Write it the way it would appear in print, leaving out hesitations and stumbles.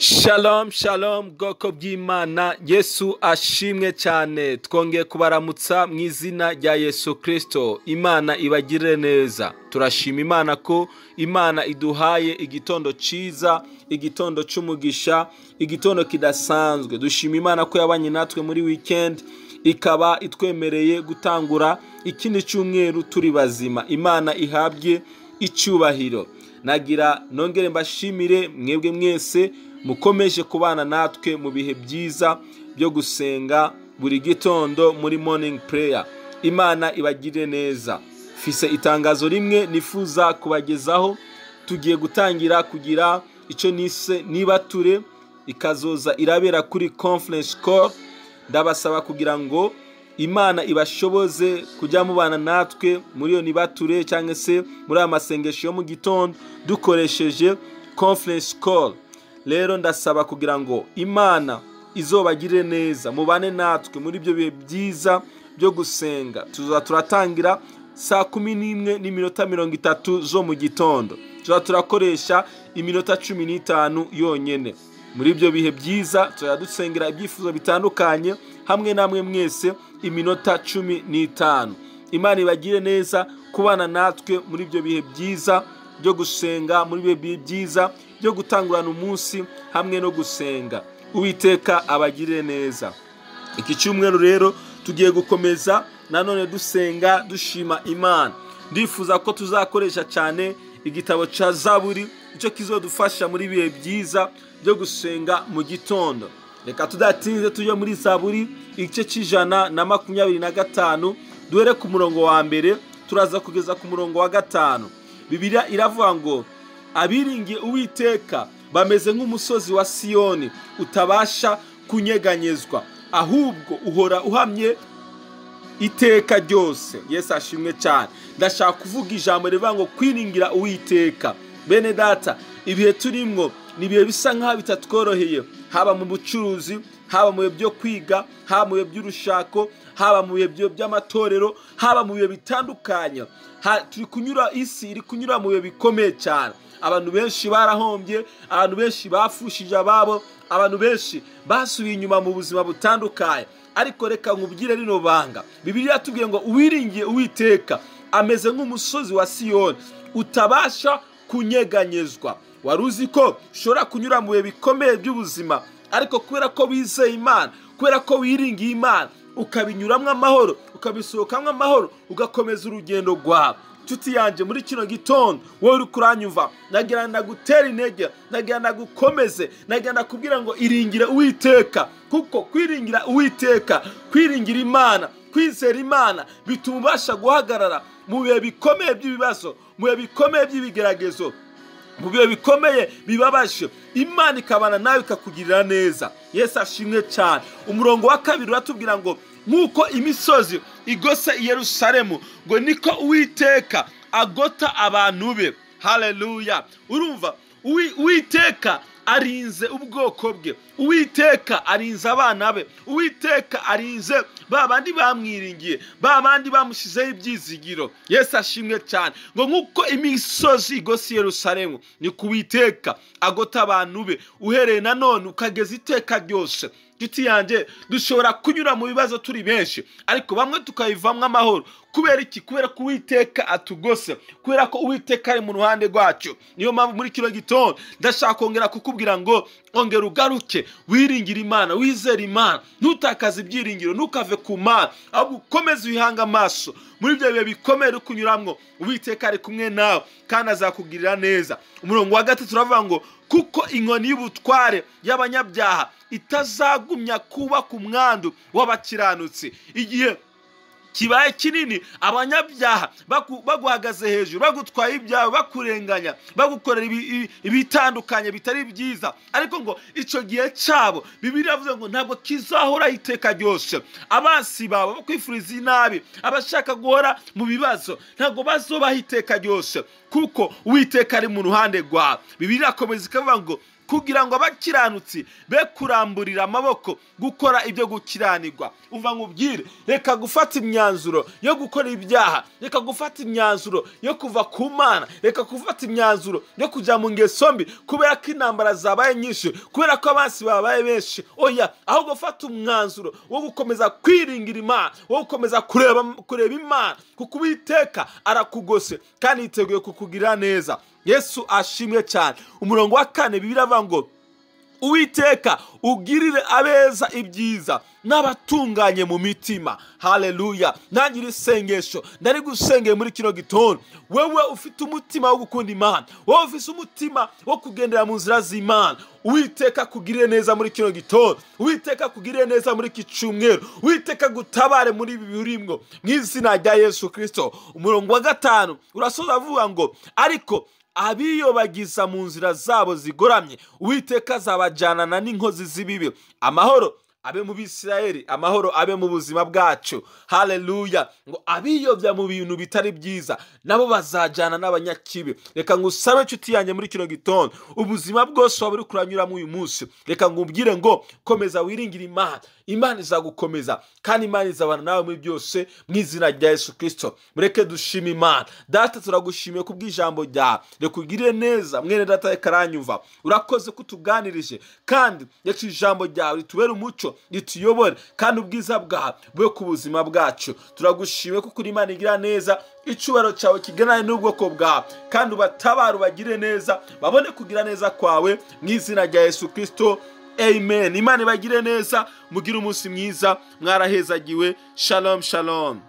Shalom shalom bwoko bw'Imana, Yesu ashimwe cyane. Twongeye kubaramutsa mu izina rya Yesu Kristo. Imana ibagirire neza. Turashima Imana ko Imana iduhaye igitondo ciza, igitondo cy'umugisha, igitondo kidasanzwe. Dushima Imana ko yabanye natwe muri weekend, ikaba itwemereye gutangura ikindi cyumweru turi bazima. Imana ihabye icyubahiro. Nagira nongere mbashimire mwebwe mwese mukomeje kubana natwe mu bihe byiza byo gusenga buri gitondo muri morning prayer. Imana ibagirire neza. Fise itangazo rimwe nifuza kubagezaho. Tugiye gutangira kugira icyo nise nibature, ikazoza irabera kuri conference call. Ndabasaba kugira ngo Imana ibashoboze kujya mubana natwe muri iyo nibature cyangwa se muri amasengesho yo mu gitondo dukoresheje conference call. Rero ndasaba kugira ngo Imana izobagirire neza, mubane natwe muri ibyo bihe byiza byo gusenga. Turatangira saa 11:30 zo mu gitondo. Turakoresha iminota 15 yonyene. Muri ibyo bihe byiza turadusengera ibyifuzo bitandukanye hamwe namwe mwese iminota 15. Imana ibagire neza kubana natwe muri ibyo bihe byiza byo gusenga, muri ibyo bihe byiza byo gutangurana umunsi hamwe no gusenga. Uwiteka abagirire neza. Iki cyumweru rero tugiye gukomeza nanone dusenga dushima Imana. Ndifuza ko tuzakoresha cyane igitabo ca Zaburi, icyo kizodufasha muri bihe byiza byo gusenga mu gitondo. Reka tudatinze tujye muri Zaburi igice c'125, duhere ku murongo wa mbere turaza kugeza ku murongo wa 5. Bibiliya iravuga ngo abiringiye Uwiteka bameze nk'umusozi wa Siyoni utabasha kunyeganyezwa, ahubwo uhora uhamye iteka ryose. Yesu ashimwe cyane. Ndashaka kuvuga ijambo rivuga ngo kwiringira Uwiteka. Bene data, ibihe turimwo ni ibihe bisa nk'aho bitatworoheye, haba mu bucuruzi, haba mu bihe byo kwiga, haba mu bihe by'urushako, haba mu bihe by'amatorero, haba mu bihe bitandukanye. Turi kunyura, isi iri kunyura mu bihe bikomeye cyane. Abantu benshi barahombye, abantu benshi bafushije ababo, abantu benshi basubiye inyuma mu buzima butandukanye. Ariko reka nkubwire rino banga. Bibiliya yatubwiye ngo uwiringiye Uwiteka ameze nk'umusozi wa Siyoni utabasha kunyeganyezwa. Wari uzi ko ushobora kunyura mu bihe bikomeye by'ubuzima, ariko kubera ko wizeye Imana, kubera ko wiringiye Imana, ukabinyuramwo amahoro, ukabisohokamwo amahoro, ugakomeza urugendo rwawe. Nshuti yanjye, muri kino gitondo wowe uri kuranyumva, nagira ndagutera intege, nagira ndagukomeze, nagira ndakubwira ngo iringire Uwiteka, kuko kwiringira Uwiteka, kwiringira Imana, kwizera Imana bituma ubasha guhagarara mu bihe bikomeye by'ibibazo, mu bihe bikomeye by'ibigeragezo, mu bihe bikomeye bibabaje. Imana ikabana nawe ikakugirira neza. Yesu ashimwe cyane. Umurongo wa 2 uratubwira ngo nk'uko imisozi igose i Yerusalemu, ngo niko Uwiteka agota abantu be. Haleluya. Urumva, Uwiteka arinze ubwoko bwe, Uwiteka arinze abana be, Uwiteka arinze babandi bamwiringiye, babandi bamushizeho ibyizigiro. Yesu ashimwe cyane. Ngo nk'uko imisozi igose i Yerusalemu, ni ku Uwiteka agota abantu be uhereye nanone ukageza iteka ryose. Nshuti yanjye, dushobora kunyura mu bibazo turi benshi, ariko bamwe tukabivamwo amahoro. Kubera iki? Kubera ko Uwiteka atugose, kubera ko Uwiteka ari mu ruhande rwacu. Niyo mpamvu muri kino gitondo ndashaka kongera kukubwira ngo ongera ugaruke, wiringira Imana, wizere Imana, ntutakaze ibyiringiro, ntukave ku Mana, ahubwo ukomeze uhanga amaso muri ibyo bihe bikomeye uri kunyuramwo. Uwiteka ari kumwe nawe kandi azakugirira neza. Umurongo wa 3 turavuga ngo kuko inkoni y'ubutware y'abanyabyaha itazagumya kuba ku mwandu w'abakiranutsi. Igihe kibaye kinini abanyabyaha baguhagaze hejuru, bagutwaye ibyawe, bakurenganya, bagukorera ibitandukanye bitari byiza, ariko ngo icyo gihe cyabo Bibiliya yavuze ngo ntabwo kizahora iteka ryose. Abansi bawe bakwifuriza inabi, abashaka guhora mu bibazo, ntabwo bazobaho iteka ryose, kuko Uwiteka ari mu ruhande rwawe. Bibiliya ikomeza ikavuga ngo kugira ngo abakiranutsi be kuramburira amaboko gukora ibyo gukiranirwa. Uva nkubwire, reka gufata imyanzuro imyanzuro yo gukora ibyaha, reka gufata imyanzuro yo kuva ku Mana, reka gufata imyanzuro yo kujya mu ngeso mbi kubera ko intambara zabaye nyinshi, kubera ko abansi babaye benshi. Oya, ahubwo fata umwanzuro wo gukomeza kwiringira Imana, wo gukomeza kureba Imana, kuko Uwiteka arakugose kandi yiteguye kukugirira neza. Yesu ashimwe cyane. Umurongo wa 4 Bibiliya avuga ngo Uwiteka ugirire abeza ibyiza n'abatunganye mu mitima. Haleluya. Nangira isengesho ndari gusengeye muri kino gitondo, wewe ufite umutima wo gukunda Imana, wewe ufite umutima wo kugendera mu nzira z'Imana, Uwiteka kugirire neza muri kino gitondo, Uwiteka kugirire neza muri iki cyumweru, Uwiteka gutabare muri ibi birimwo mu izina rya Yesu Kristo. Umurongo wa 5 urasoza avuga ngo ariko abiyobagiza mu nzira zabo zigoramye Uwiteka azabajyanana n'inkozi z'ibibi. Amahoro abe mu Bisirayeli, amahoro abe mu buzima bwacu. Haleluya. Ngo abiyobya mu bintu bitari byiza nabo bazajyana n'abanyakibi. Reka ngusabe inshuti yanjye muri kino gitondo, ubuzima bwose waba uri kuranyuramo uyu munsi, reka ngubwire ngo komeza wiringire Imana. Imana izagukomeza kandi Imana izabana nawe muri byose mu izina rya Yesu Kristo. Mureke dushime Imana. Data, turagushimiye kubw'ijambo ryawe, reka ugirire neza mwene data karanyumva. Urakoze kutuganirije kandi reka ijambo ryawe ritubere umuco, rituyobore kandi ubwiza bwawe bube ku buzima bwacu. Turagushimiye kuko uri Imana igira neza, icubaro cyawe kiganane n'ubwoko bwawe kandi ubatabare ubagire neza, babone kugira neza kwawe mu izina rya Yesu Kristo. Amen. Imana ibagire neza, mugire umunsi mwiza, mwarahezagiwe. Shalom shalom.